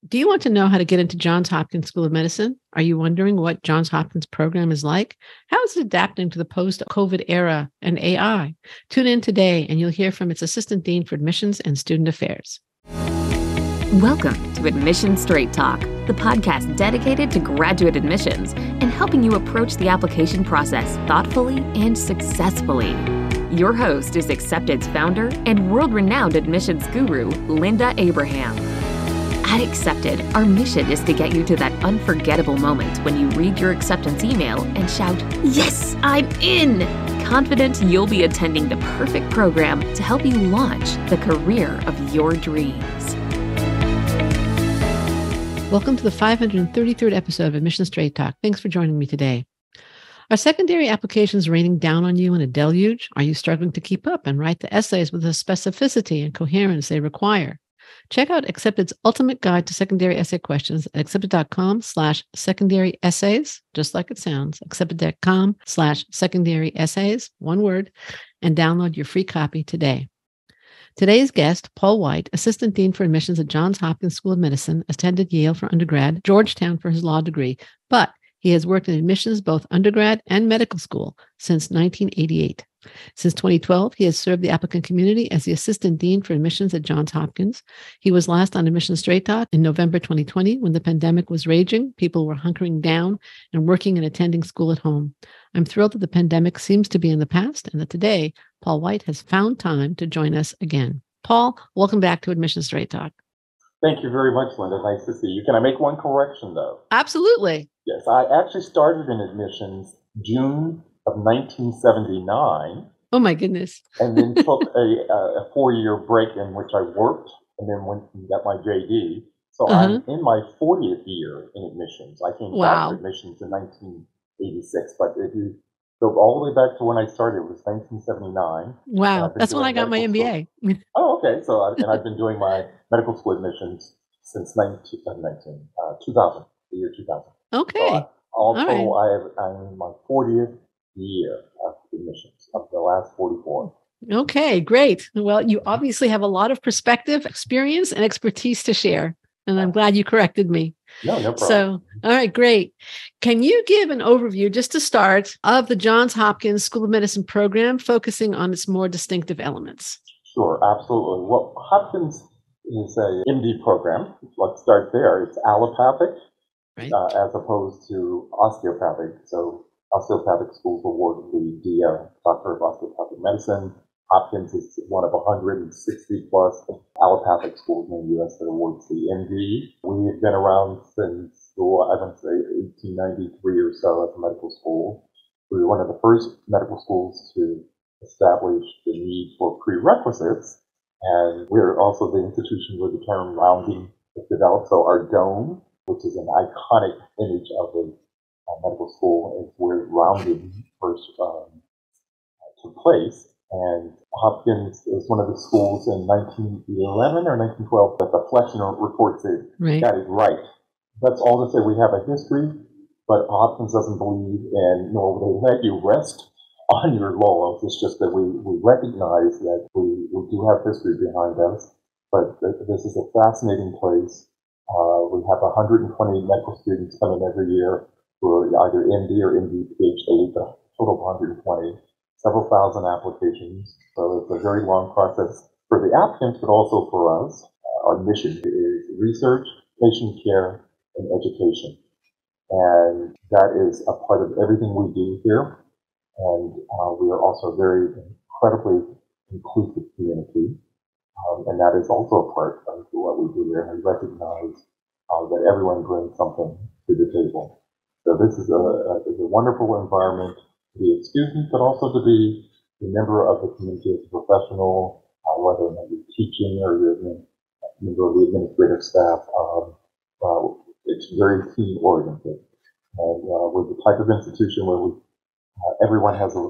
Do you want to know how to get into Johns Hopkins School of Medicine? Are you wondering what Johns Hopkins program is like? How is it adapting to the post-COVID era and AI? Tune in today and you'll hear from its Assistant Dean for Admissions and Student Affairs. Welcome to Admission Straight Talk, the podcast dedicated to graduate admissions and helping you approach the application process thoughtfully and successfully. Your host is Accepted's founder and world-renowned admissions guru, Linda Abraham. At Accepted, our mission is to get you to that unforgettable moment when you read your acceptance email and shout, "Yes, I'm in!" Confident you'll be attending the perfect program to help you launch the career of your dreams. Welcome to the 533rd episode of Admission Straight Talk. Thanks for joining me today. Are secondary applications raining down on you in a deluge? Are you struggling to keep up and write the essays with the specificity and coherence they require? Check out Accepted's ultimate guide to secondary essay questions at accepted.com/secondary essays, just like it sounds, accepted.com/secondary essays, one word, and download your free copy today. Today's guest, Paul White, Assistant Dean for Admissions at Johns Hopkins School of Medicine, attended Yale for undergrad, Georgetown for his law degree, but he has worked in admissions both undergrad and medical school since 1988. Since 2012, he has served the applicant community as the Assistant Dean for Admissions at Johns Hopkins. He was last on Admission Straight Talk in November 2020 when the pandemic was raging. People were hunkering down and working and attending school at home. I'm thrilled that the pandemic seems to be in the past and that today, Paul White has found time to join us again. Paul, welcome back to Admission Straight Talk. Thank you very much, Linda. Nice to see you. Can I make one correction, though? Absolutely. Yes, I actually started in admissions June of 1979. Oh, my goodness. And then took a 4-year break in which I worked and then went and got my JD. So I'm in my 40th year in admissions. I came back to admissions in 1986. But if you go all the way back to when I started, it was 1979. Wow, that's when I got my MBA. Oh, okay. So I've been doing my medical school admissions since 2000, the year 2000. Okay. So all total, I'm in my 40th year of admissions of the last 44. Okay, great. Well, you obviously have a lot of perspective, experience, and expertise to share. And I'm glad you corrected me. No problem. So, all right, great. Can you give an overview, just to start, of the Johns Hopkins School of Medicine program, focusing on its more distinctive elements? Sure, absolutely. Well, Hopkins is a MD program. Let's start there. It's allopathic, right, as opposed to osteopathic. So osteopathic schools award the Doctor of Osteopathic Medicine. Hopkins is one of 160 plus allopathic schools in the U.S. that awards the MD. We've been around since, I would say, 1893 or so as a medical school. We were one of the first medical schools to establish the need for prerequisites. And we're also the institution where the term rounding was developed. So our dome, which is an iconic image of a medical school, is where rounding first took place. And Hopkins is one of the schools in 1911 or 1912 that the Fleshner report said got it right. That's all to say we have a history, but Hopkins doesn't believe in, nor will they let you rest on your laurels. It's just that we recognize that we do have history behind us, but this is a fascinating place. We have 120 medical students coming every year who are either MD or MD PhD, a total of 120. Several thousand applications, so it's a very long process for the applicants, but also for us. Our mission is research, patient care, and education, and that is a part of everything we do here. And we are also a very incredibly inclusive community, and that is also a part of what we do here. And we recognize that everyone brings something to the table. So this is a wonderful environment to be a student, but also to be a member of the community as a professional, whether you're teaching or you're a member of the administrative staff. It's very team-oriented. And we're the type of institution where everyone has a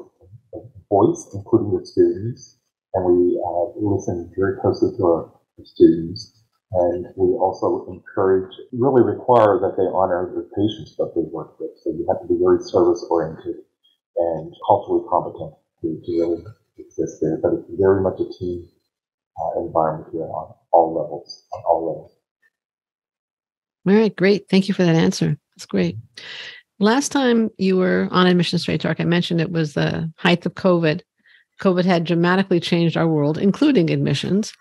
voice, including the students, and we listen very closely to our students. And we also really require that they honor the patients that they work with. So you have to be very service-oriented and culturally competent to really exist there. But it's very much a team environment here on all levels. All right, great. Thank you for that answer. That's great. Last time you were on Admission Straight Talk, I mentioned it was the height of COVID. COVID had dramatically changed our world, including admissions.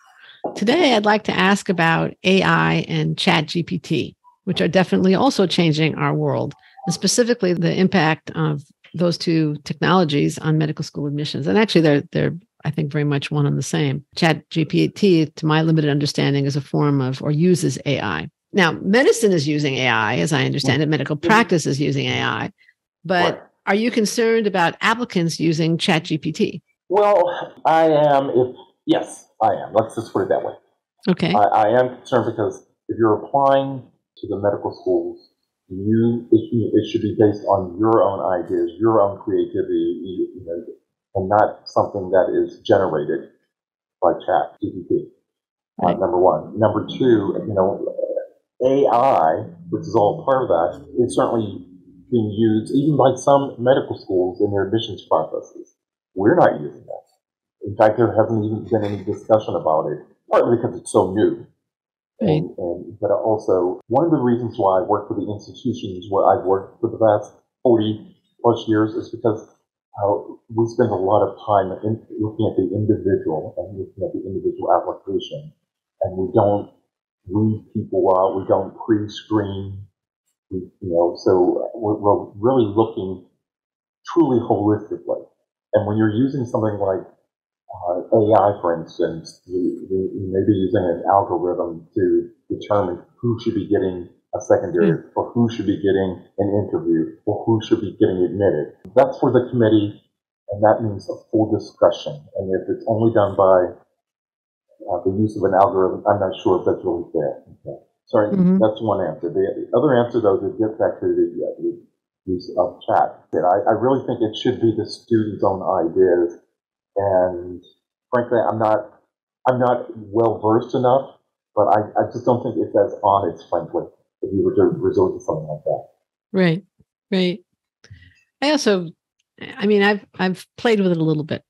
Today, I'd like to ask about AI and ChatGPT, which are definitely also changing our world, and specifically the impact of those two technologies on medical school admissions. And actually, they're I think, very much one and the same. ChatGPT, to my limited understanding, is a form of or uses AI. Now, medicine is using AI, as I understand it. Medical practice is using AI. But are you concerned about applicants using ChatGPT? Well, I am. Yes, I am. Let's just put it that way. Okay. I am concerned because if you're applying to the medical schools, it should be based on your own ideas, your own creativity, and not something that is generated by ChatGPT. Right. Number one. Number two, AI, which is all part of that, is certainly being used even by some medical schools in their admissions processes. We're not using that. In fact, there hasn't even been any discussion about it, partly because it's so new. Right. But also, one of the reasons why I work for the institutions where I've worked for the past 40 plus years is because we spend a lot of time looking at the individual and looking at the individual application, and we don't read people out, we don't pre-screen, so we're really looking truly holistically. And when you're using something like AI, for instance, you may be using an algorithm to determine who should be getting a secondary, or who should be getting an interview, or who should be getting admitted. That's for the committee, and that means a full discussion. And if it's only done by the use of an algorithm, I'm not sure if that's really fair. Okay. Sorry, that's one answer. The other answer, though, to get back to the use of chat, I really think it should be the student's own ideas. And frankly, I'm not well versed enough, but I just don't think it's as honest, frankly, if you were to resort to something like that. Right. I've played with it a little bit,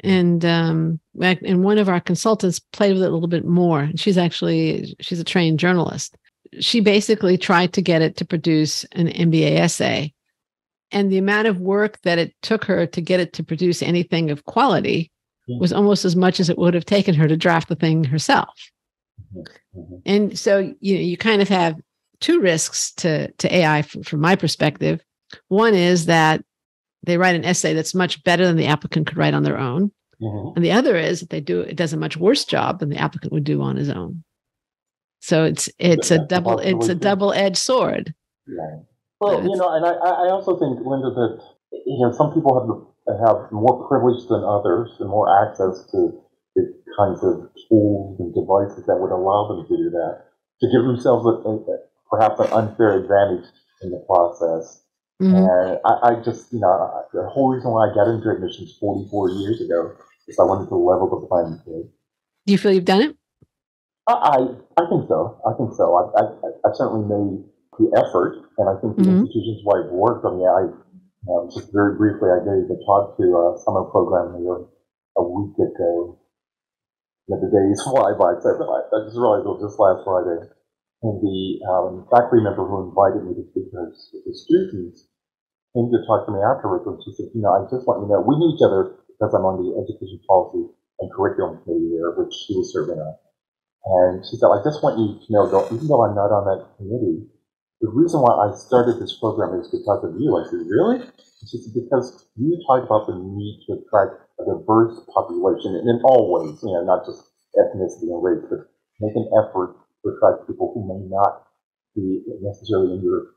and one of our consultants played with it a little bit more. And she's a trained journalist. She basically tried to get it to produce an MBA essay, and the amount of work that it took her to get it to produce anything of quality was almost as much as it would have taken her to draft the thing herself. And so, you kind of have two risks to AI from my perspective. One is that they write an essay that's much better than the applicant could write on their own. And the other is that it does a much worse job than the applicant would do on his own. So it's a double-edged sword. Yeah. Well, and I also think, Linda, that some people have more privilege than others and more access to the kinds of tools and devices that would allow them to do that, to give themselves perhaps an unfair advantage in the process. And I just, the whole reason why I got into admissions 44 years ago is I wanted to level the playing field. Do you feel you've done it? I think so. I certainly made the effort, and I think the institutions where I've worked on just very briefly, I gave a talk to a summer program here a week ago. The days fly by. So I just realized it was just last Friday. And the faculty member who invited me to speak to the students came to talk to me afterwards, and she said, I just want you to know, we knew each other because I'm on the Education Policy and Curriculum Committee there, which she was serving on. And she said, I just want you to know, even though I'm not on that committee, the reason why I started this program is because of you. I said, really? And she said, because you talk about the need to attract a diverse population, and in all ways, not just ethnicity and race, but make an effort to attract people who may not be necessarily in your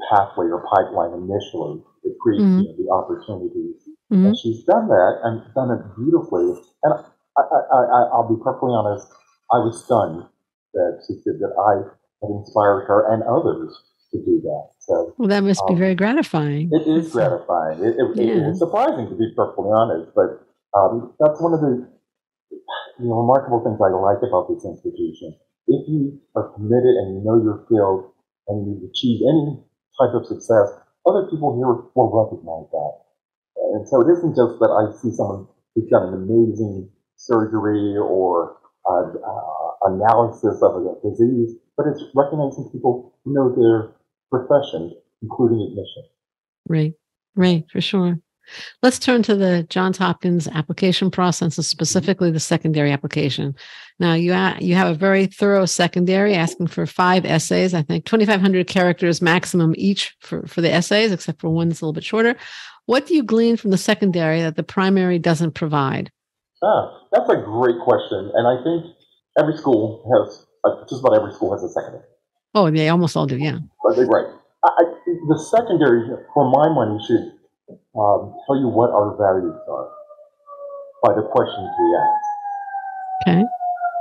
pathway or pipeline initially to create the opportunities. And she's done that and done it beautifully. And I'll be perfectly honest, I was stunned that she said that I had inspired her and others to do that. So, well, that must be very gratifying. It is gratifying. It was surprising, to be perfectly honest, but that's one of the remarkable things I like about this institution. If you are committed and you know your field and you've achieved any type of success, other people here will recognize that. And so it isn't just that I see someone who's got an amazing surgery or analysis of a disease, but it's recognizing people who know their profession, including admission. Right, for sure. Let's turn to the Johns Hopkins application process, and specifically the secondary application. Now, you have a very thorough secondary asking for 5 essays, I think 2,500 characters maximum each for the essays, except for one that's a little bit shorter. What do you glean from the secondary that the primary doesn't provide? That's a great question. And I think every school has, just about every school has a secondary. Oh, they almost all do, yeah. Right. The secondary, for my money, should tell you what our values are by the questions we ask. Okay.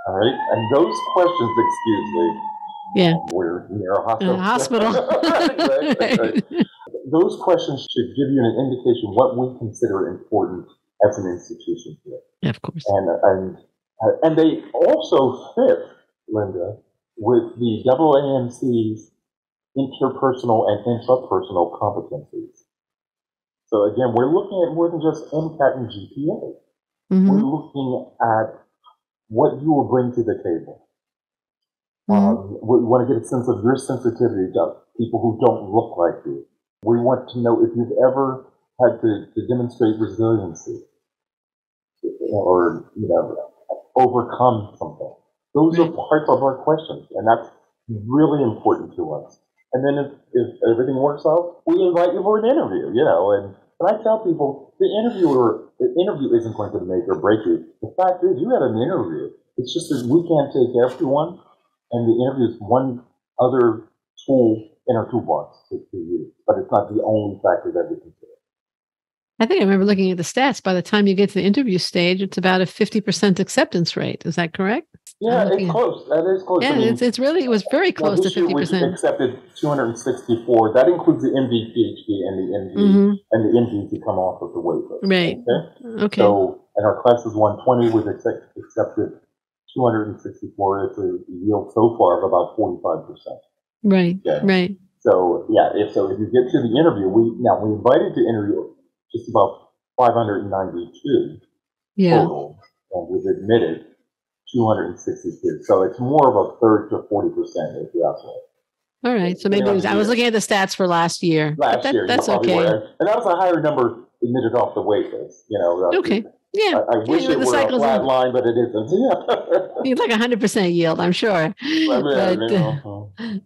All right. And those questions, excuse me. Yeah. We're near a hospital. Right. Those questions should give you an indication what we consider important as an institution here. Yeah, of course. And they also fit, Linda, with the AAMC's interpersonal and intrapersonal competencies. So again, we're looking at more than just MCAT and GPA. Mm-hmm. We're looking at what you will bring to the table. Mm-hmm. We want to get a sense of your sensitivity to people who don't look like you. We want to know if you've ever had to demonstrate resiliency or overcome something. Those are parts of our questions, and that's really important to us. And then if everything works out, we invite you for an interview, and I tell people, the interview isn't going to make or break you. The fact is, you had an interview. It's just that we can't take everyone, and the interview is one other tool in our toolbox to use, but it's not the only factor that we consider. I think I remember looking at the stats. By the time you get to the interview stage, it's about a 50% acceptance rate. Is that correct? Yeah, it's close. That is close. Yeah, it was very close to 50%. We accepted 264. That includes the MD, PhD, and the MD, and the MDs who come off of the wait list. Right. Okay. So, and our class is 120. We've accepted 264. It's a yield so far of about 45%. Right. Okay. Right. So if you get to the interview, we invited to interview just about 592 total, and we've admitted 262. So it's more of a third to 40%, if you ask me. All right. So maybe I was looking at the stats for last year. Last year, that's okay. And that was a higher number admitted off the wait list. Okay. Yeah. I wish it were a flat line, but it isn't. You'd like 100% yield, I'm sure. No,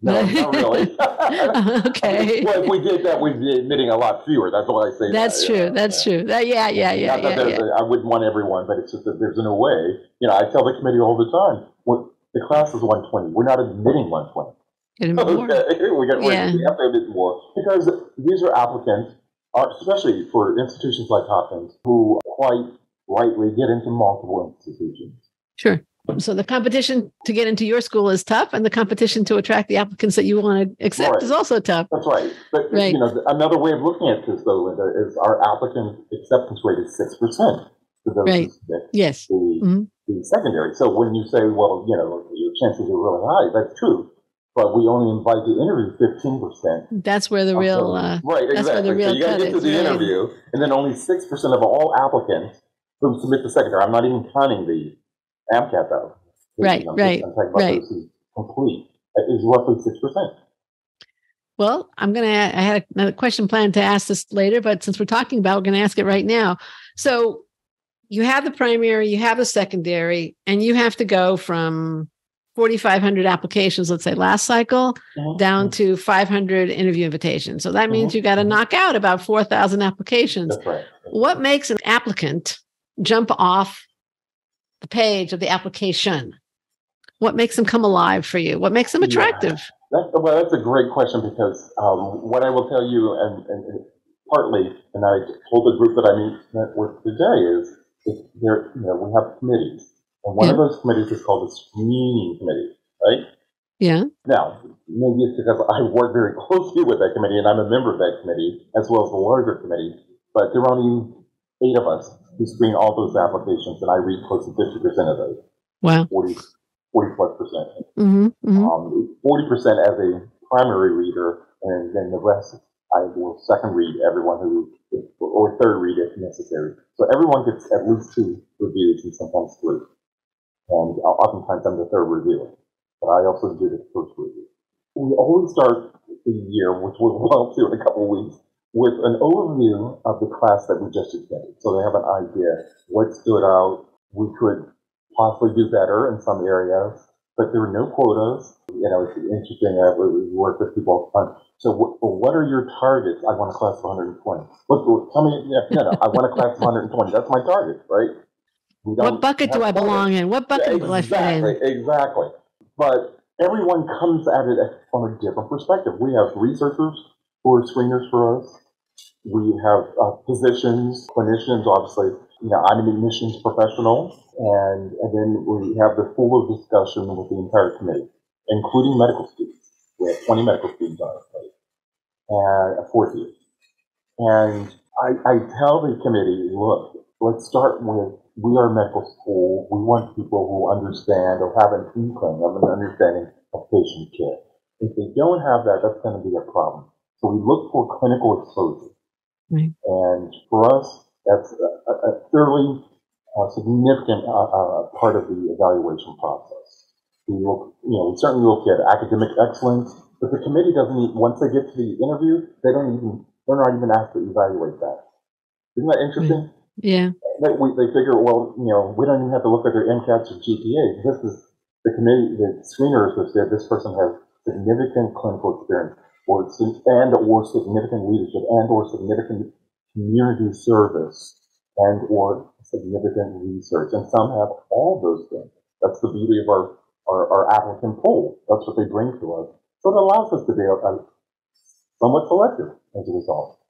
not really. Okay. Well, if we did that, we'd be admitting a lot fewer. That's why I say That's true. That's true. Yeah. I wouldn't want everyone, but it's just that there's no way. I tell the committee all the time, the class is 120. We're not admitting 120. We have to admit more because these are applicants, especially for institutions like Hopkins, who quite rightly get into multiple institutions. Sure. So the competition to get into your school is tough, and the competition to attract the applicants that you want to accept is also tough. That's right. But another way of looking at this, though, Linda, is our applicant acceptance rate is 6%. For those right. Yes. The secondary. So when you say, well, your chances are really high, that's true. But we only invite the interview 15%. That's where the real right, exactly. That's where the real so you got to get to the interview, and then only 6% of all applicants who submit the secondary. I'm not even counting the MCAT though. Right. I'm talking about those who complete. Is roughly 6%. Well, I had another question planned to ask this later, but since we're talking about, we're going to ask it right now. So you have the primary, you have the secondary, and you have to go from 4,500 applications, let's say last cycle, down to 500 interview invitations. So that means you got to knock out about 4,000 applications. That's right. What makes an applicant jump off the page of the application? What makes them come alive for you? What makes them attractive? That's a great question because what I will tell you, and partly, and I told the group that I met with today is we have committees. And one of those committees is called the screening committee, right? Yeah. Now, maybe it's because I work very closely with that committee and I'm a member of that committee as well as the larger committee, but there are only 8 of us who screen all those applications, and I read close to 50% of those. Wow. 40 plus percent. 40% as a primary reader, and then the rest I will second read everyone or third read if necessary. So everyone gets at least 2 reviews and sometimes 3. And oftentimes I'm the third reviewer. but I also did it first review. We always start the year, which we'll do in a couple of weeks, with an overview of the class that we just attended. So they have an idea what stood out. We could possibly do better in some areas, but there were no quotas. It's interesting that we work with people all the time. So what are your targets? I want a class of 120. Tell me, no, I want a class of 120. That's my target, right? What bucket do I belong in? What bucket will I fit in? Exactly. But everyone comes at it from a different perspective. We have researchers who are screeners for us. We have physicians, clinicians, obviously. I'm an admissions professional, and then we have the full discussion with the entire committee, including medical students. We have 20 medical students on our plate, and a fourth year. And I tell the committee, look, let's start with, we are a medical school. We want people who understand or have an inkling of an understanding of patient care. If they don't have that, that's going to be a problem. So we look for clinical exposure. Right. And for us, that's a fairly significant part of the evaluation process. We certainly look at academic excellence, but the committee doesn't. Once they get to the interview, they're not even asked to evaluate that. Isn't that interesting? Yeah. They figure, well, we don't even have to look at their MCATs or GPA. This is the committee, the screeners have said this person has significant clinical experience, or significant leadership, or significant community service, or significant research. And some have all those things. That's the beauty of our applicant pool. That's what they bring to us. So it allows us to be somewhat selective as a result.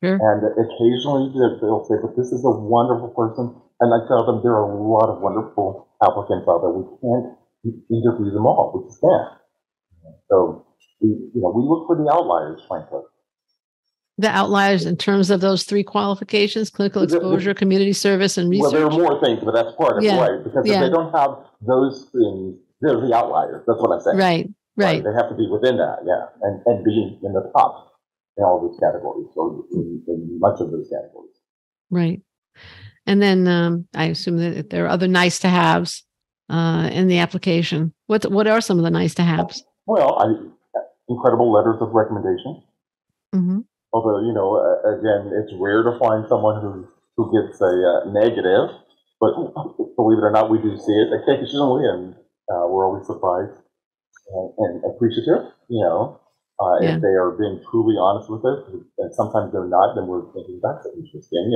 Sure. And occasionally they'll say, but this is a wonderful person. And I tell them there are a lot of wonderful applicants out there. We can't interview them all. We just can't. So we look for the outliers, frankly. The outliers in terms of those three qualifications: clinical exposure, community service, and research. Well, there are more things, but that's part of it, right? Because if they don't have those things, they're the outliers. That's what I'm saying. Right. They have to be within that, and be in the top in all those categories, or in much of those categories. Right. And then I assume that there are other nice to haves in the application. What are some of the nice to haves? Well, incredible letters of recommendation. Mm-hmm. Although, again, it's rare to find someone who gets a negative, but believe it or not, we do see it occasionally, and we're always surprised and appreciative, if they are being truly honest with us, and sometimes they're not, then we're thinking, that's interesting,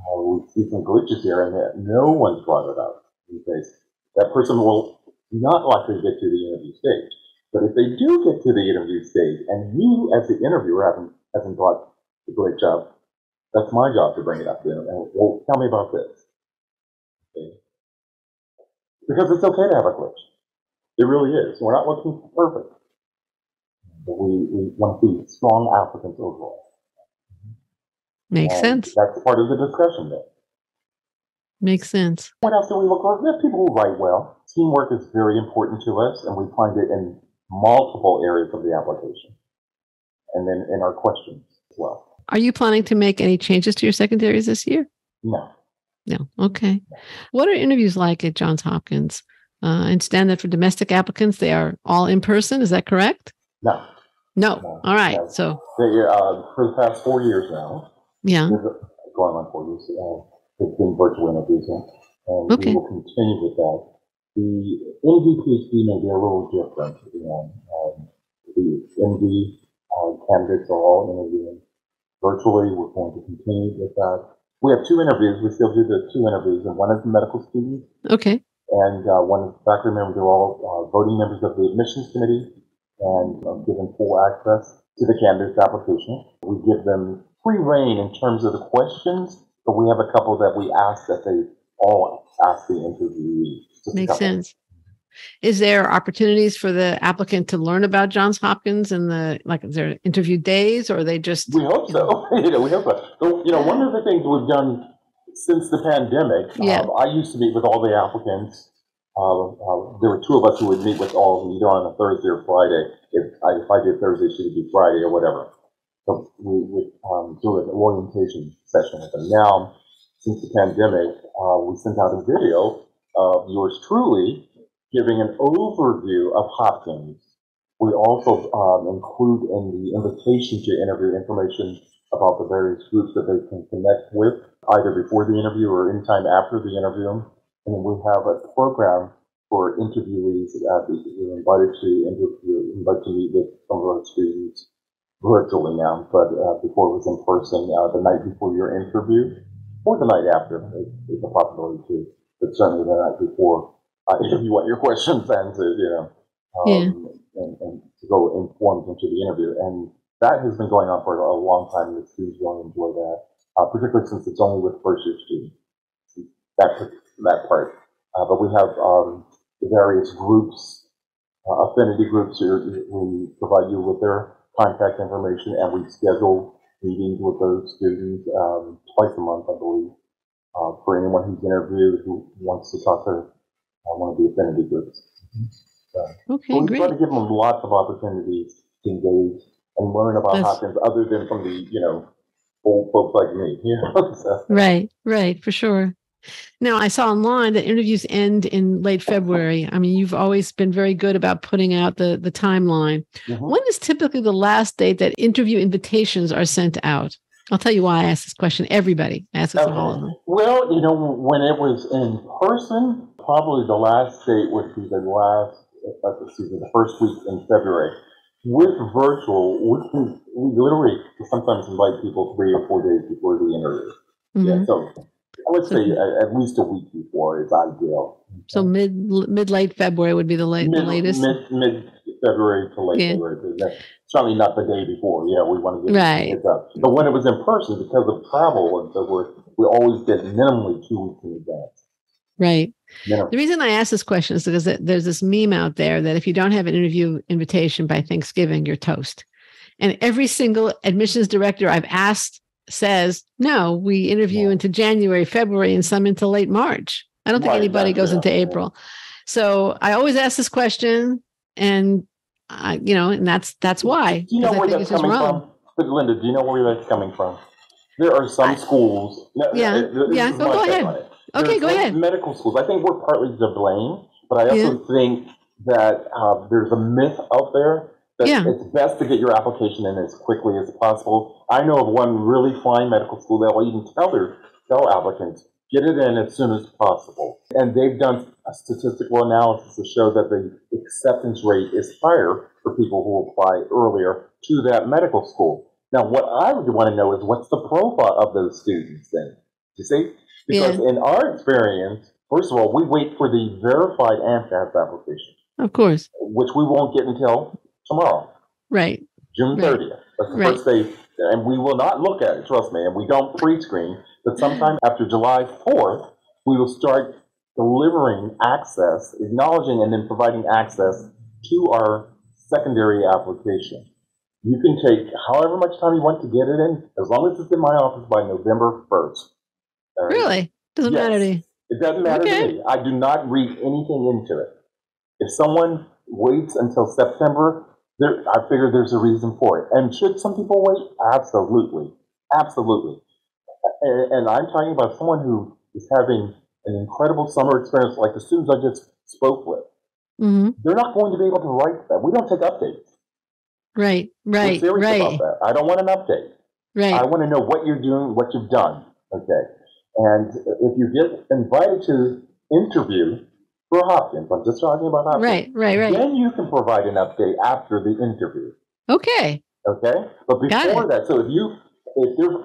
we see some glitches here, and no one's brought it up. Because that person will not likely get to the interview stage. But if they do get to the interview stage, and you, as the interviewer, hasn't brought a great job, that's my job to bring it up to them. And, well, tell me about this. Okay. Because it's okay to have a glitch. It really is. We're not looking for perfect. But we want to be strong applicants overall. Makes sense. That's part of the discussion there. Makes sense. What else do we look for? We have people who write well. Teamwork is very important to us, and we find it in multiple areas of the application, and then in our questions as well. Are you planning to make any changes to your secondaries this year? No. Okay. What are interviews like at Johns Hopkins? I understand that for domestic applicants, they are all in person. Is that correct? No. All right. No. So for the past 4 years now. Yeah. Going on 4 years. It's been virtual interviews, and we will continue with that. The MD PhD may be a little different. The MD candidates are all interviewing virtually. We're going to continue with that. We have 2 interviews. We still do the 2 interviews, and one is the medical student. Okay. And one is faculty members. They're all voting members of the admissions committee, and given full access to the candidate's application. We give them free rein in terms of the questions. But we have a couple that we ask that they all ask the interviewees. Makes sense. Is there opportunities for the applicant to learn about Johns Hopkins and is there interview days, or are they just? We hope so. We hope so. So, one of the things we've done since the pandemic, I used to meet with all the applicants. There were 2 of us who would meet with all of them either on a Thursday or Friday. If I did Thursday, she would do Friday or whatever. So we would do an orientation session with them. Now, since the pandemic, we sent out a video of yours truly giving an overview of Hopkins. We also include in the invitation to interview information about the various groups that they can connect with, either before the interview or anytime after the interview. And we have a program for interviewees that we're invited to interview, invited to meet with some of our students virtually now, but before it was in person, the night before your interview, or the night after, is a possibility too, but certainly the night before, if you want your questions answered, and to go informed into the interview. And that has been going on for a long time, and the students really enjoy that, particularly since it's only with first-year students, that part. But we have various groups, affinity groups, we provide you with their contact information, and we schedule meetings with those students twice a month, I believe, for anyone who's interviewed who wants to talk to one of the affinity groups. Okay, so we great. try to give them lots of opportunities to engage and learn about Hopkins, other than from the old folks like me. So. Right, for sure. Now, I saw online that interviews end in late February. I mean, you've always been very good about putting out the timeline. Mm-hmm. When is typically the last date that interview invitations are sent out? I'll tell you why I asked this question. Everybody asks this all of them. Well, when it was in person, probably the last date would be the first week in February. With virtual, we literally sometimes invite people 3 or 4 days before the interview. Mm-hmm. Yeah, so I would say at least a week before is ideal. So mid-late February would be the latest? Mid-February to late February. That's certainly not the day before. Yeah, we want to get it heads up. But when it was in person, because of travel and so forth, we always did minimally 2 weeks in advance. Right. Minimum. The reason I ask this question is because there's this meme out there that if you don't have an interview invitation by Thanksgiving, you're toast. And every single admissions director I've asked says, no, we interview into January, February, and some into late March. I don't think anybody goes into April. So I always ask this question, and and that's why. Do you know where that's coming from? But Linda, do you know where that's coming from? There are some schools. Go ahead. Okay, go ahead. Medical schools. I think we're partly to blame, but I also think that there's a myth out there that it's best to get your application in as quickly as possible. I know of one really fine medical school that will even tell applicants, get it in as soon as possible. And they've done a statistical analysis to show that the acceptance rate is higher for people who apply earlier to that medical school. Now, what I would want to know is what's the profile of those students then? You see? Because in our experience, first of all, we wait for the verified AMCAS application. Of course. Which we won't get until tomorrow. Right. June 30th. That's the first day. And we will not look at it, trust me, and we don't pre-screen. But sometime after July 4th, we will start delivering access, acknowledging and then providing access to our secondary application. You can take however much time you want to get it in, as long as it's in my office by November 1st. Right? Really? Doesn't matter to you? It doesn't matter to me. I do not read anything into it. If someone waits until September, I figure there's a reason for it. And should some people wait? Absolutely. Absolutely. And I'm talking about someone who is having an incredible summer experience like the students I just spoke with. Mm-hmm. They're not going to be able to write that. We don't take updates. Right. We're serious about that. I don't want an update. Right. I want to know what you're doing, what you've done. Okay. And if you get invited to interview for Hopkins, I'm just talking about Hopkins. Right. Then you can provide an update after the interview. Okay. But before that, so if you're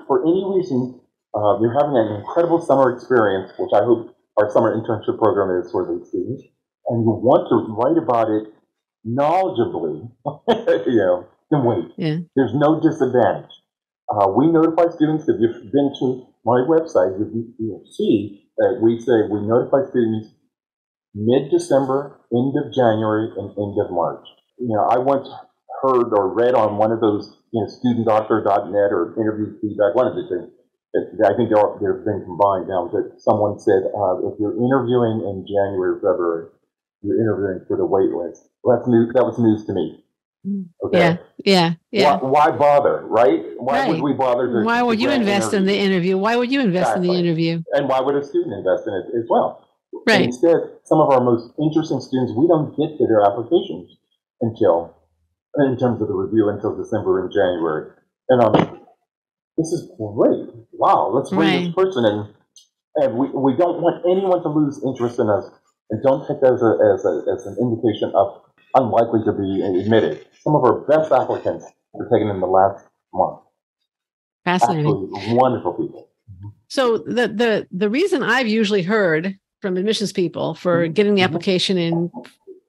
for any reason you're having an incredible summer experience, which I hope our summer internship program is for these students, and you want to write about it knowledgeably, then wait. Yeah. There's no disadvantage. We notify students. If you've been to my website, you'll see that we say we notify students mid-December, end of January, and end of March. I once heard or read on one of those, studentdoctor.net or interview feedback, one of the two. I think they've been combined now. That someone said if you're interviewing in January or February, you're interviewing for the wait list. Well, that's news. That was news to me. Okay. Yeah. Why bother, right? Why would we bother? Why would you invest in the interview? Why would you invest in the interview? And why would a student invest in it as well? Right. Instead, some of our most interesting students, we don't get to their applications until, in terms of the review, until December and January. And this is great. Wow, let's bring this person in. And we don't want anyone to lose interest in us, and don't take that as an indication of unlikely to be admitted. Some of our best applicants were taken in the last month. Fascinating. Absolutely wonderful people. So the reason I've usually heard from admissions people for getting the application in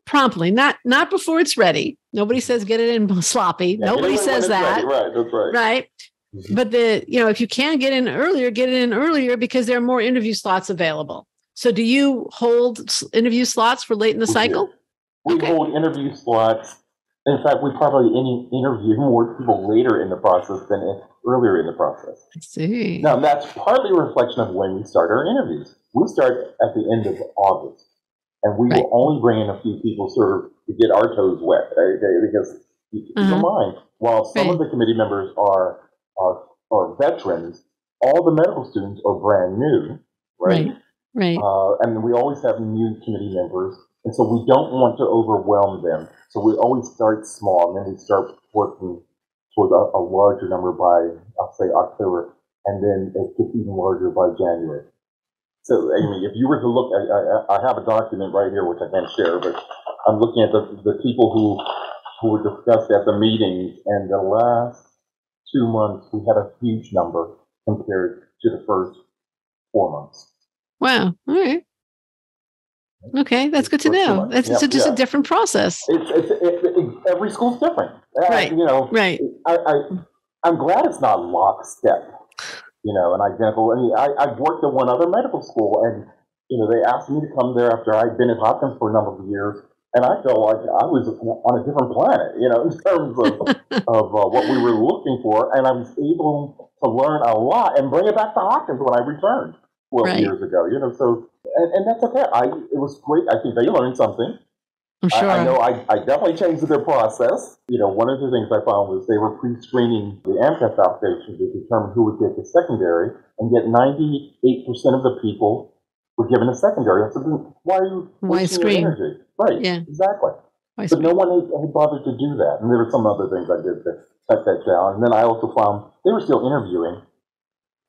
promptly, not before it's ready. Nobody says get it in sloppy. Yeah, Nobody says that. Ready. Right, that's right. Right. Mm-hmm. But if you can get in earlier, get it in earlier because there are more interview slots available. So do you hold interview slots for late in the cycle? We hold interview slots. In fact, we probably interview more people later in the process than earlier in the process. I see. Now, that's partly a reflection of when we start our interviews. We start at the end of August, and we will only bring in a few people sort of to get our toes wet, right? Because keep in mind, while some of the committee members are veterans, all the medical students are brand new, right? Right. And we always have new committee members, and so we don't want to overwhelm them. So we always start small, and then we start working toward a larger number by, I'll say, October, and then it gets even larger by January. So, I mean, if you were to look, I have a document right here, which I can't share, but I'm looking at the people who were discussed at the meetings, and the last 2 months, we had a huge number compared to the first 4 months. Wow. All right. Okay, that's good to know. That's just a different process. Every school's different. Right. Right. I'm glad it's not lockstep, and identical. I mean, I've worked at one other medical school, and, they asked me to come there after I'd been at Hopkins for a number of years, and I felt like I was on a different planet, in terms of what we were looking for, and I was able to learn a lot and bring it back to Hopkins when I returned 12 years ago, so... And that's okay. It was great. I think they learned something. I'm sure. I know I definitely changed their process. One of the things I found was they were pre-screening the AMCAS application to determine who would get the secondary, and yet 98% of the people were given a secondary. I said, why are you wasting your energy? Right, exactly. But no one had bothered to do that. And there were some other things I did to cut that down. And then I also found they were still interviewing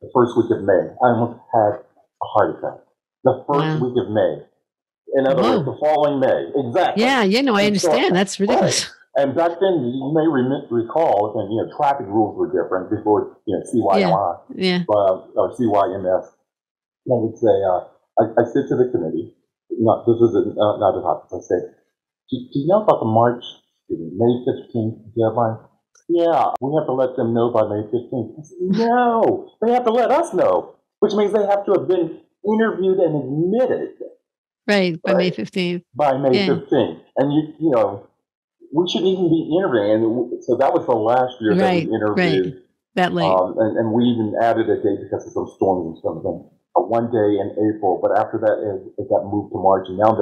the first week of May. I almost had a heart attack. The first week of May. In other words, the following May. Exactly. Yeah, I understand. That's ridiculous. Right. And back then, you may recall, and traffic rules were different before, CYMI or CYMS. And I would say, I said to the committee, this is not at Hopkins, I said, do you know about the May 15th deadline? Yeah, we have to let them know by May 15th. I said, no, they have to let us know, which means they have to have been interviewed and admitted. Right, by May 15th. By May 15th. And, we shouldn't even be interviewing. And so that was the last year that we interviewed. Right, that late. And we even added a date because of some storms and something. One day in April, but after that, it got moved to March. And now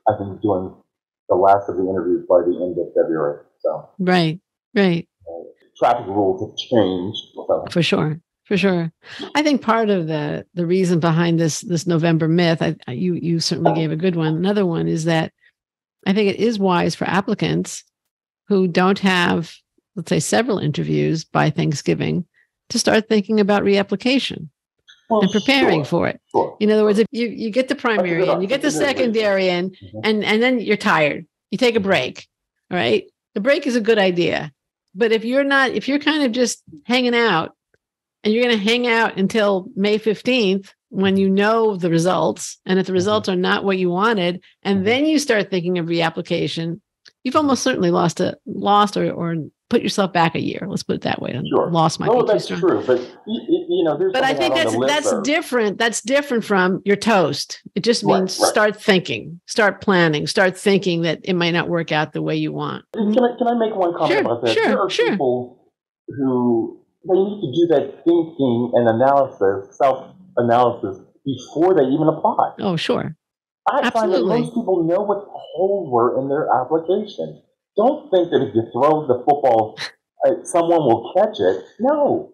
I think, doing the last of the interviews by the end of February. So Right. Traffic rules have changed. So. For sure. I think part of the reason behind this November myth, you certainly gave a good one. Another one is that I think it is wise for applicants who don't have, let's say, several interviews by Thanksgiving to start thinking about reapplication and preparing for it. Sure. In other words, if you get the primary and you get the secondary in, and then you're tired, you take a break. All right. The break is a good idea. But if you're kind of just hanging out, and you're going to hang out until May 15th when you know the results, and if the results are not what you wanted, and then you start thinking of reapplication, you've almost certainly lost or put yourself back a year. Let's put it that way. Sure. Lost might be too that's strong. True. But there's. But I think that's different. That's different from your toast. It just means start thinking, start planning, start thinking that it might not work out the way you want. Can I make one comment about that? There are people who. They need to do that thinking and analysis, self-analysis, before they even apply. Oh, sure. I find that most people know what the holes were in their application. Don't think that if you throw the football, someone will catch it. No.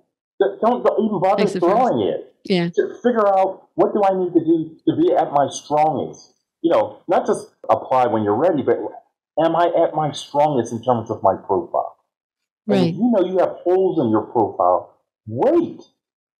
Don't even bother throwing it. Yeah. To figure out, what do I need to do to be at my strongest? not just apply when you're ready, but am I at my strongest in terms of my profile? And Right. if you have holes in your profile, wait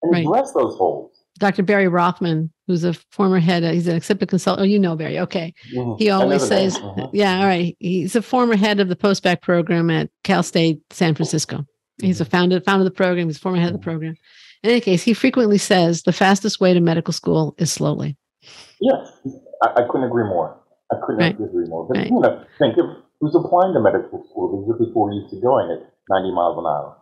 and address those holes. Dr. Barry Rothman, who's a former head, he's an exhibit consultant. Oh, you know Barry. Okay. Mm-hmm. He always says, yeah, all right. He's a former head of the post-bac program at Cal State San Francisco. He's a founder of the program. He's a former head of the program. In any case, he frequently says the fastest way to medical school is slowly. Yes, I couldn't agree more. I couldn't agree more. But think of who's applying to medical school. These are people who are used to going at 90 miles an hour.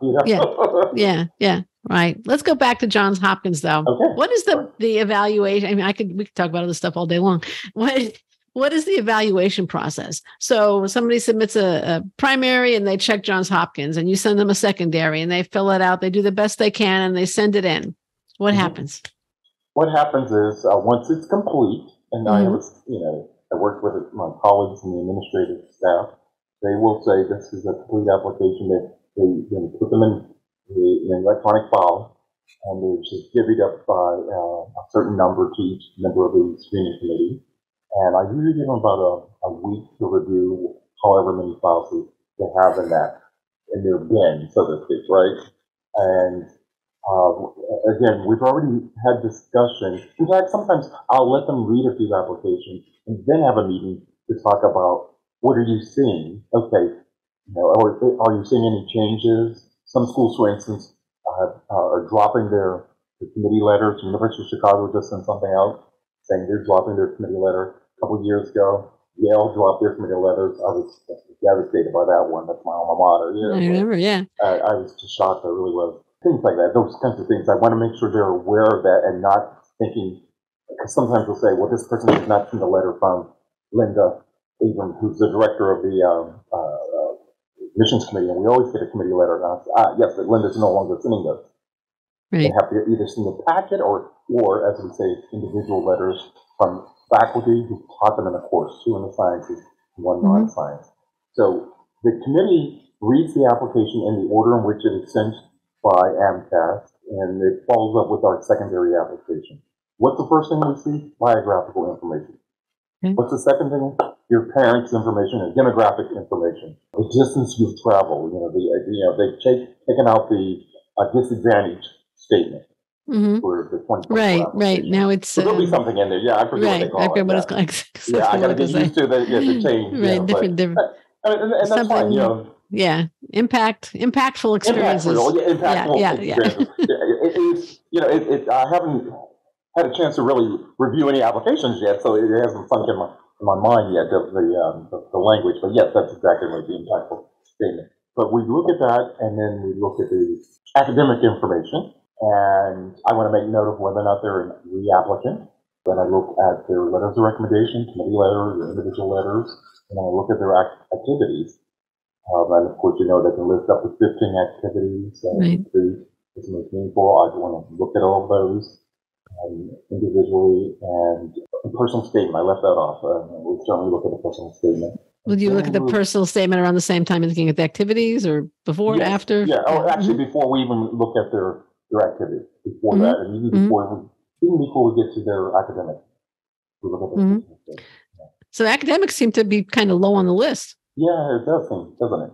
Yeah. Right. Let's go back to Johns Hopkins, though. Okay. What is the evaluation? I mean, we could talk about all this stuff all day long. What is the evaluation process? So somebody submits a primary and they check Johns Hopkins, and you send them a secondary and they fill it out. They do the best they can and they send it in. What happens? What happens is once it's complete, and I worked with my colleagues and the administrative staff, they will say this is a complete application. They put them in an electronic file, and they're just divvied up by a certain number to each member of the screening committee. And I usually give them about a week to review however many files they have in their bin, so to speak, right? And again, we've already had discussions. In fact, sometimes I'll let them read a few applications and then have a meeting to talk about what are you seeing? Okay, are you seeing any changes? Some schools, for instance, are dropping their committee letters. The University of Chicago just sent something out saying they're dropping their committee letter. A couple of years ago, Yale dropped their committee letters. I was devastated by that one. That's my alma mater. I remember, I was just shocked. I really was. Things like that, those kinds of things. I want to make sure they're aware of that and not thinking, because sometimes we'll say, well, this person has not seen the letter from Linda Abram, who's the director of the admissions committee, and we always get a committee letter. And I say, yes, but Linda's no longer sending those. Right. They have to either send the packet or, as we say, individual letters from faculty who taught them in a course, 2 in the sciences, 1 non-science. So the committee reads the application in the order in which it is sent by AMCAS, and it follows up with our secondary application. What's the first thing we see? Biographical information. What's the second thing? Your parents' information and demographic information. The distance you've traveled. They've taken out the disadvantage statement for the 2024 Right. Now it's so there'll be something in there. Yeah, I forget what they call it. I forget what it's called. I got to get used to the change. Right, different. And that's fine. Yeah, impactful experiences. Impactful experiences. I haven't had a chance to really review any applications yet, so it hasn't sunk in my mind yet, the language. But yes, that's exactly right, the impactful statement. But we look at that, and then we look at the academic information, and I want to make note of whether or not they're a reapplicant. Then I look at their letters of recommendation, committee letters, or individual letters, and I look at their activities. And of course, they can list up to 15 activities. It's most meaningful. I want to look at all of those individually, and a personal statement. I left that off. We'll certainly look at the personal statement. Would you look at the personal statement around the same time as looking at the activities, or before, after? Yeah, actually before we even look at their activities. Before that, and even before we get to their academics. We look at the personal statement. So academics seem to be kind of low on the list. Yeah, it does seem, doesn't it?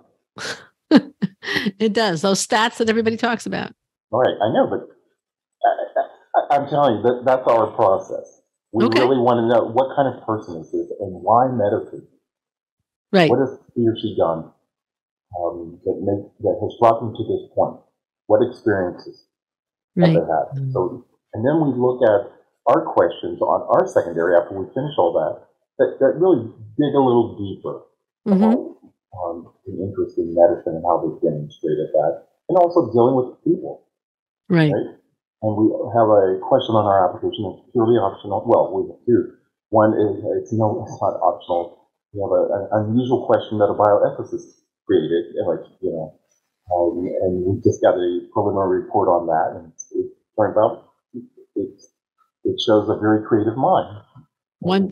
It does. Those stats that everybody talks about. All right, I know, but I'm telling you, that's our process. We really want to know what kind of person is this and why medicine? Right. What has he or she done that has brought them to this point? What experiences have they had? So, and then we look at our questions on our secondary after we finish all that that really dig a little deeper. About the interest in medicine and how they demonstrated that, and also dealing with people. Right. And we have a question on our application that's purely optional. Well, we have two. One is it's not optional. We have an unusual question that a bioethicist created, and we just got a preliminary report on that, and it turns out it shows a very creative mind.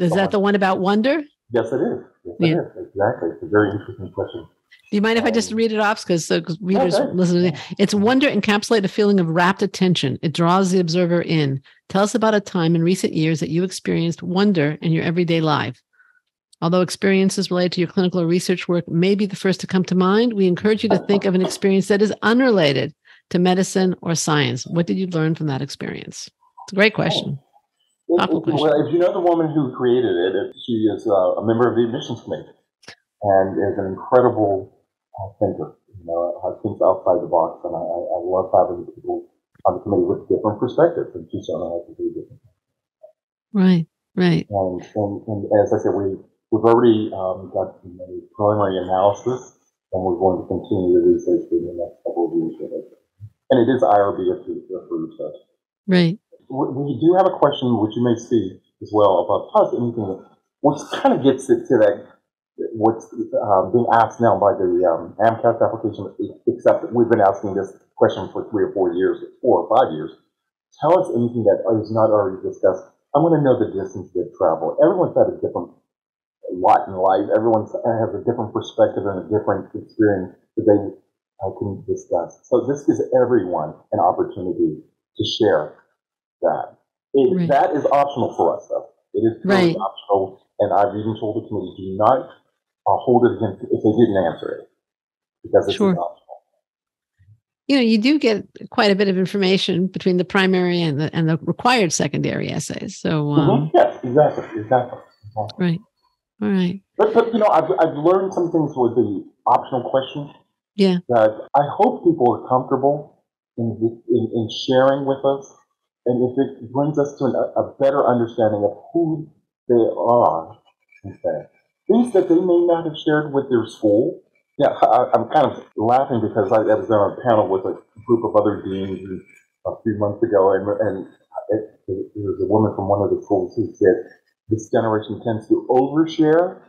Is that the one about wonder? Yes, it is. It is. Exactly. It's a very interesting question. Do you mind if I just read it off? Because readers listen to it. It's wonder encapsulate a feeling of rapt attention. It draws the observer in. Tell us about a time in recent years that you experienced wonder in your everyday life. Although experiences related to your clinical or research work may be the first to come to mind, we encourage you to think of an experience that is unrelated to medicine or science. What did you learn from that experience? It's a great question. Well, if you know the woman who created it, she is a member of the admissions committee and is an incredible thinker. Thinks outside the box, and I love having people on the committee with different perspectives, and she's shown how to do different. Right. And as I said, we've already got a preliminary analysis, and we're going to continue the research in the next couple of years with it. And it is IRB approved. Right. We do have a question, which you may see as well, about anything which kind of gets it to that. What's being asked now by the AMCAS application, except we've been asking this question for 4 or 5 years. Tell us anything that is not already discussed. I want to know the distance they've traveled. Everyone's had a different lot in life. Everyone has a different perspective and a different experience that they can discuss. So this gives everyone an opportunity to share that. That is optional for us, though. It is totally optional, and I've even told the committee, do not hold it against if they didn't answer it, because it's optional. You do get quite a bit of information between the primary and the required secondary essays. So yes, exactly. Right. All right. But I've learned some things with the optional questions. Yeah. That I hope people are comfortable in sharing with us, and if it brings us to a better understanding of who they are, things that they may not have shared with their school. Yeah, I'm kind of laughing because I was on a panel with a group of other deans a few months ago, and there was a woman from one of the schools who said this generation tends to overshare.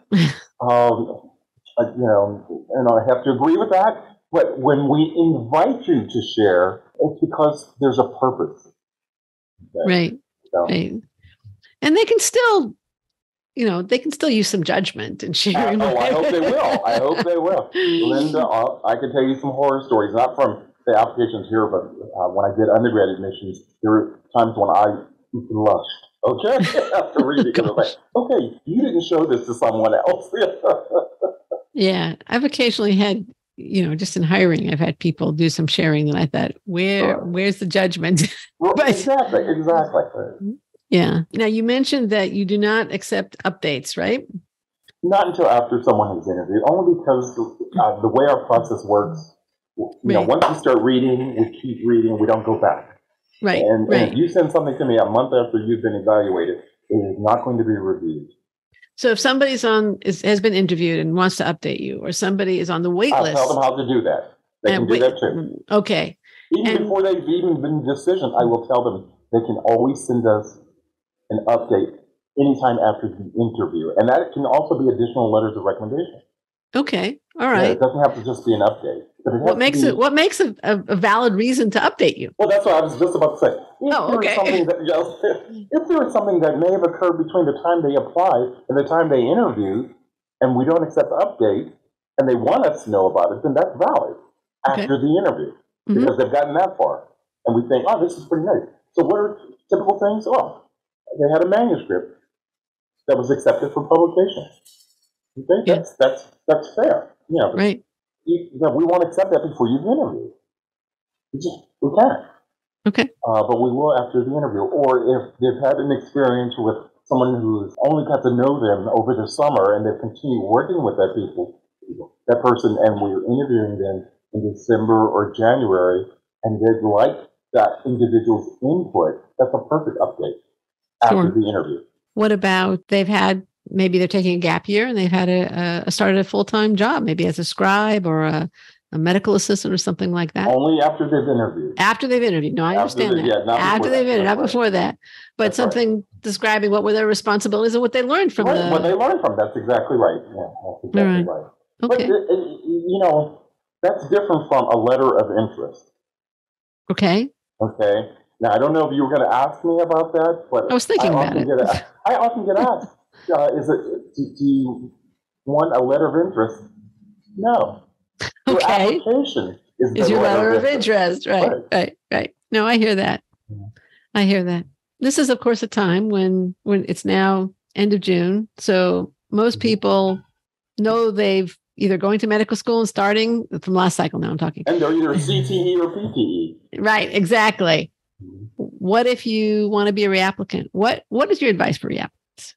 And I have to agree with that. But when we invite you to share, it's because there's a purpose. Right. And they can still. They can still use some judgment and sharing. I hope they will. Linda, I can tell you some horror stories, not from the applications here, but when I did undergrad admissions, there were times when I blushed, after reading it. Like, okay, you didn't show this to someone else. Yeah, I've occasionally had, just in hiring, I've had people do some sharing, and I thought, where's the judgment? Exactly. Yeah. Now, you mentioned that you do not accept updates, right? Not until after someone has interviewed, only because the way our process works, once we start reading, we keep reading, we don't go back. Right. And if you send something to me a month after you've been evaluated, it is not going to be reviewed. So if somebody's has been interviewed and wants to update you, or somebody is on the wait list. I'll tell them how to do that. They can do that too. Okay. Even before they've even been decision, I will tell them they can always send us an update anytime after the interview. And that can also be additional letters of recommendation. Okay. All right. Yeah, it doesn't have to just be an update. But what makes a valid reason to update you? Well, that's what I was just about to say. If there is something that may have occurred between the time they applied and the time they interviewed, and we don't accept the update, and they want us to know about it, then that's valid after the interview, because they've gotten that far. And we think, this is pretty nice. So what are typical things? Well, they had a manuscript that was accepted for publication. Okay, that's fair. Right. We won't accept that before you've interviewed. We can't. Okay. But we will after the interview. Or if they've had an experience with someone who's only got to know them over the summer and they've continued working with that person, and we're interviewing them in December or January, and they'd like that individual's input, that's a perfect update after the interview. What about maybe they're taking a gap year and they've had started a full-time job, maybe as a scribe or a medical assistant or something like that? Only after they've interviewed. After they've interviewed. No, I understand that. After they've interviewed, not before that. But something describing what were their responsibilities and what they learned from what they learned from. That's exactly right. Yeah, that's exactly right. Okay. But, that's different from a letter of interest. Okay. Okay. Now, I don't know if you were going to ask me about that, but I was thinking about it. I often get asked, do you want a letter of interest? No. Your application is your letter of interest. Right. No, I hear that. Yeah. I hear that. This is, of course, a time when it's now end of June. So most people know they've either going to medical school and starting from last cycle. Now I'm talking. And they're either CTE or PTE. Right. Exactly. What if you want to be a reapplicant? What is your advice for reapplicants?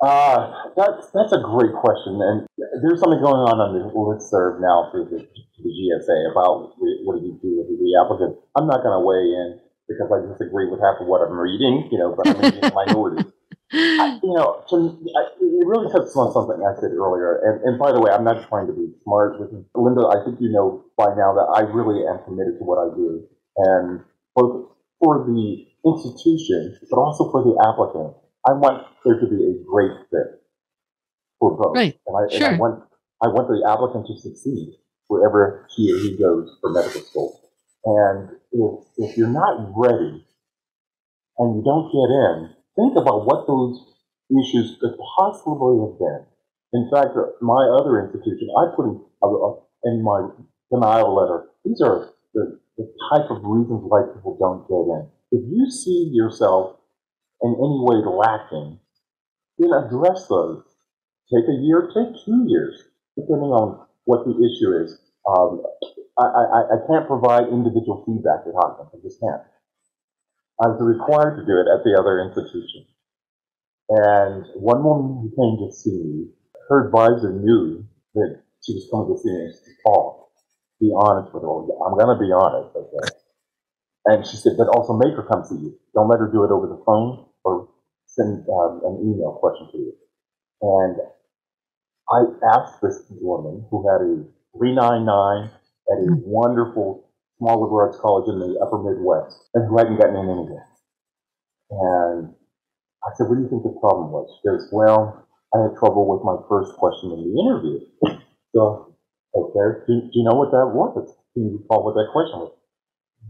That's a great question. And there's something going on the listserv now for the GSA about what do you do with the reapplicant. I'm not going to weigh in because I disagree with half of what I'm reading, but I'm in the minority. It really touches on something I said earlier. And by the way, I'm not trying to be smart. Linda, I think you know by now that I really am committed to what I do. And both for the institution, but also for the applicant, I want there to be a great fit for both. Right. And I want the applicant to succeed wherever he or he goes for medical school. And if you're not ready and you don't get in, think about what those issues could possibly have been. In fact, my other institution, I put in my denial letter, these are the type of reasons why people don't get in. If you see yourself in any way lacking, then address those. Take a year, take 2 years, depending on what the issue is. I can't provide individual feedback at Hopkins, I just can't. I was required to do it at the other institution. And one woman who came to see me, her advisor knew that she was coming to see me. She said, Paul, be honest with her. I'm going to be honest, okay? And she said, but also make her come see you. Don't let her do it over the phone or send an email question to you. And I asked this woman who had a 399 at a wonderful small liberal arts college in the upper Midwest and who hadn't gotten in anywhere. And I said, what do you think the problem was? She goes, well, I had trouble with my first question in the interview. So, okay, do you know what that was? Can you recall what that question was?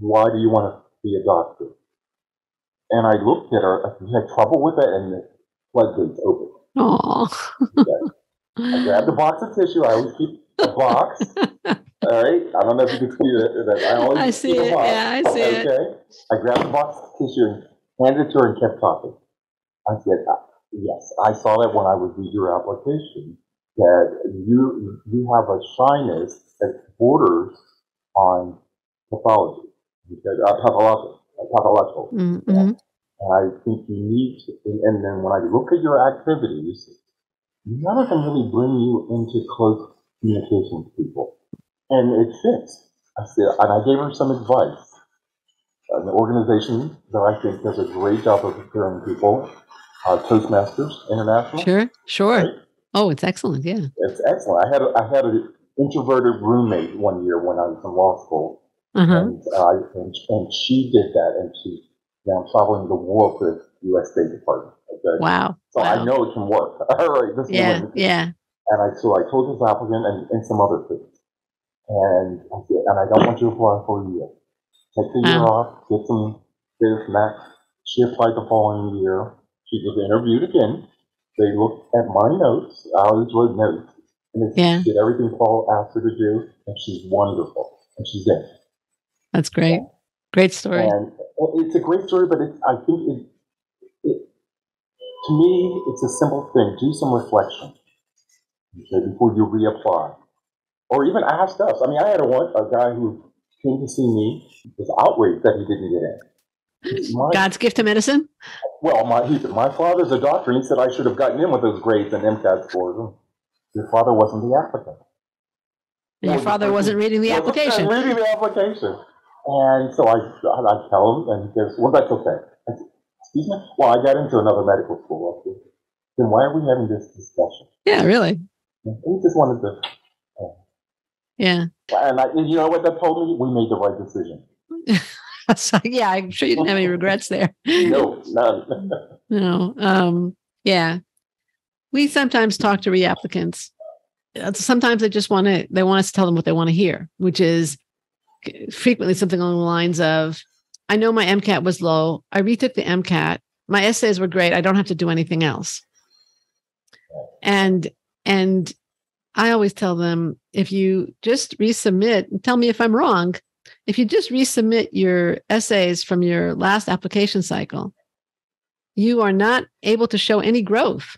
Why do you want to be a doctor? And I looked at her, I had trouble with it, and the floodgates opened. Oh. I grabbed a box of tissue. I always keep a box. All right? I don't know if you can see that. I always see keep it. a box. Yeah, I see it. Okay? I grabbed a box of tissue and handed it to her and kept talking. I said, yes, I saw that when I reviewed your application, that you have a shyness that borders on pathology, pathological. Mm-hmm. And I think you need to, and then when I look at your activities, none of them really bring you into close communication with people. And it fits. I said, and I gave her some advice. An organization that I think does a great job of preparing people, Toastmasters International. Sure. Right? Oh, it's excellent. Yeah, it's excellent. I had an introverted roommate one year when I was in law school, and she did that, and she's now traveling the world for the U.S. State Department. Okay? Wow. So I know it can work. All right. This woman, And I told this applicant and some other things, and I said, and I don't want you to apply for a year. Take the year off, get some this and that. She applied the following year. She was interviewed again. They looked at my notes. I always wrote notes. And she did everything Paul asked her to do, and she's wonderful. And she's in. That's great. Great story. And it's a great story, but I think to me, it's a simple thing. Do some reflection before you reapply. Or even ask us. I mean, I had a guy who came to see me, was outraged that he didn't get in. God's gift to medicine? Well, my father's a doctor, and he said I should have gotten in with those grades and MCAT scores. Your father wasn't the applicant. And your father wasn't reading the application. Reading the application. And so I tell him, and he goes, well, that's okay. I said, excuse me? Well, I got into another medical school up there. Then why are we having this discussion? Yeah, really. And he just wanted to... Yeah. And you know what that told me? We made the right decision. So, yeah, I'm sure you didn't have any regrets there. No, none. No. Yeah. We sometimes talk to reapplicants. Sometimes they want us to tell them what they want to hear, which is frequently something along the lines of, I know my MCAT was low. I retook the MCAT. My essays were great. I don't have to do anything else. And I always tell them, if you just resubmit, and tell me if I'm wrong, if you just resubmit your essays from your last application cycle, you are not able to show any growth.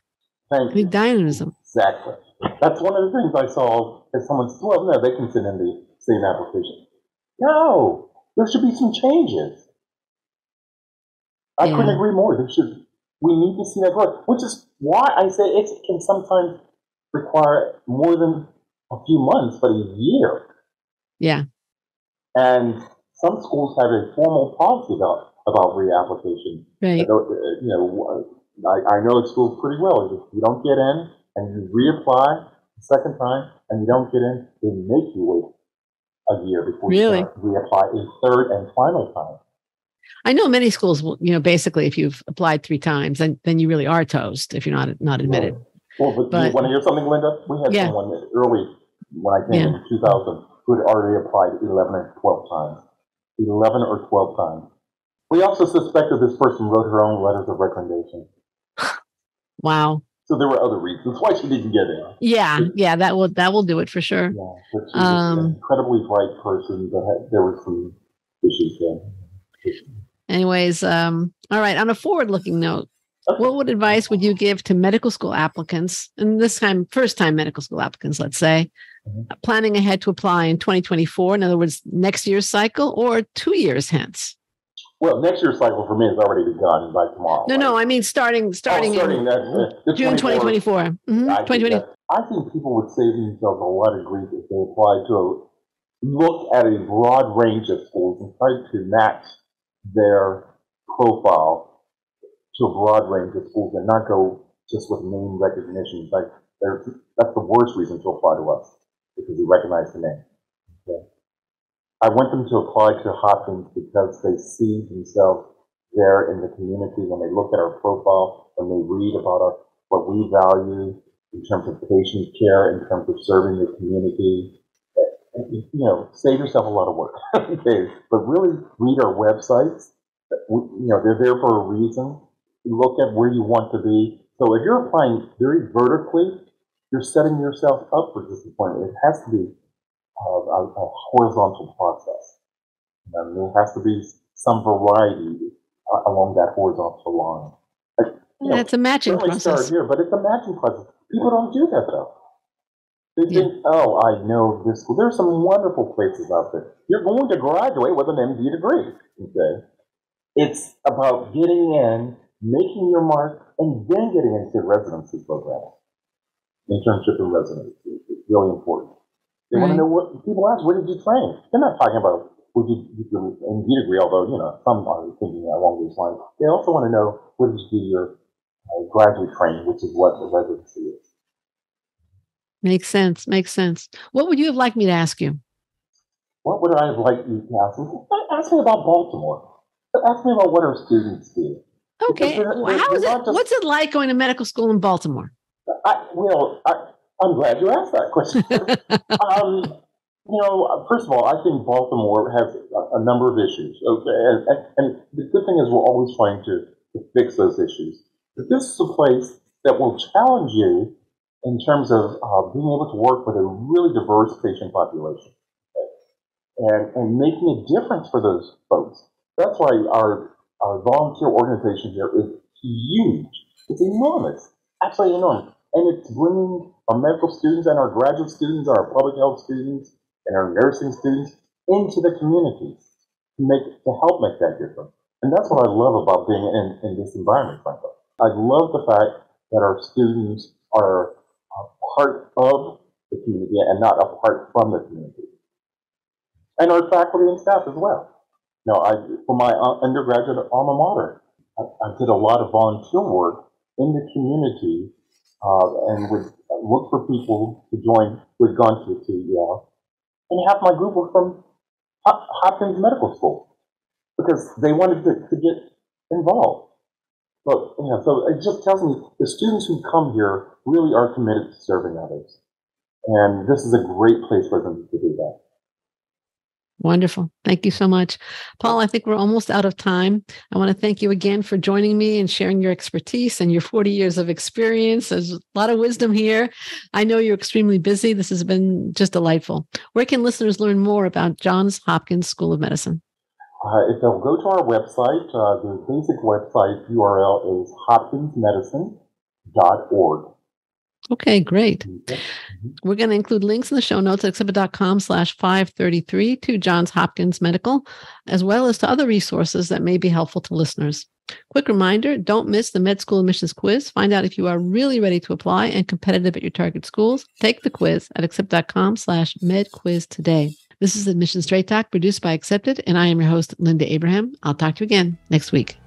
Thank Big you. dynamism. Exactly. That's one of the things I saw as someone said, well, no, they can send in the same application. No, there should be some changes. I couldn't agree more. We need to see that growth, which is why I say it can sometimes require more than a few months, but a year. Yeah. And some schools have a formal policy about reapplication. Right. I know the schools pretty well. If you don't get in and you reapply the second time and you don't get in, they make you wait a year before you can reapply a third and final time. I know many schools will, basically if you've applied 3 times, then you really are toast if you're not admitted. Right. Well, but you want to hear something, Linda? We had someone early when I came in 2000 who had already applied 11 or 12 times. 11 or 12 times. We also suspected this person wrote her own letters of recommendation. Wow. So there were other reasons why she didn't get in. Yeah, that will do it for sure. Yeah, but she was an incredibly bright person, but there were some issues there. Anyways, all right. On a forward-looking note, what advice would you give to medical school applicants, and this time, first-time medical school applicants, let's say, planning ahead to apply in 2024, in other words, next year's cycle, or 2 years hence? Well, next year's cycle for me has already begun by tomorrow. No, I mean starting in June 2024. Mm-hmm. I think people would save themselves a lot of grief if they applied to look at a broad range of schools and try to match their profile to a broad range of schools and not go just with name recognition. That's the worst reason to apply to us, because we recognize the name. Okay? I want them to apply to Hopkins because they see themselves there in the community when they look at our profile, when they read about what we value in terms of patient care, in terms of serving the community. Save yourself a lot of work. Okay, but really read our websites. They're there for a reason. Look at where you want to be. So if you're applying very vertically, you're setting yourself up for disappointment. It has to be a horizontal process. And there has to be some variety along that horizontal line. It's a matching process. Start here, but it's a matching process. People don't do that though. They think, oh, I know this school. There's some wonderful places out there. You're going to graduate with an MD degree. Okay, it's about getting in, making your mark, and then getting into residency programs, internship and residency. It's really important. They want to know what people ask. Where did you train? They're not talking about would you get your MD degree, although some are thinking along these lines. They also want to know where did you do your graduate training, which is what the residency is. Makes sense. What would you have liked me to ask you? What would I have liked you to ask me? Ask me about Baltimore. Ask me about what our students do. Okay. What's it like going to medical school in Baltimore? I'm glad you asked that question. First of all, I think Baltimore has a number of issues. Okay, and the good thing is we're always trying to fix those issues. But this is a place that will challenge you in terms of being able to work with a really diverse patient population, okay? and making a difference for those folks. That's why our volunteer organization here is huge. It's enormous, absolutely enormous. And it's bringing our medical students and our graduate students, our public health students, and our nursing students into the communities to help make that difference. And that's what I love about being in this environment, frankly. I love the fact that our students are part of the community and not apart from the community. And our faculty and staff as well. For my undergraduate alma mater, I did a lot of volunteer work in the community and would look for people to join who had gone to Yale. And half my group were from Hopkins Medical School because they wanted to get involved. So it just tells me the students who come here really are committed to serving others. And this is a great place for them to do that. Wonderful. Thank you so much. Paul, I think we're almost out of time. I want to thank you again for joining me and sharing your expertise and your 40 years of experience. There's a lot of wisdom here. I know you're extremely busy. This has been just delightful. Where can listeners learn more about Johns Hopkins School of Medicine? If they'll go to our website, the basic website URL is hopkinsmedicine.org. Okay, great. Yeah. We're going to include links in the show notes at accepted.com/533 to Johns Hopkins Medical, as well as to other resources that may be helpful to listeners. Quick reminder, don't miss the med school admissions quiz. Find out if you are really ready to apply and competitive at your target schools. Take the quiz at accept.com/medquiz today. This is Admission Straight Talk produced by Accepted, and I am your host, Linda Abraham. I'll talk to you again next week.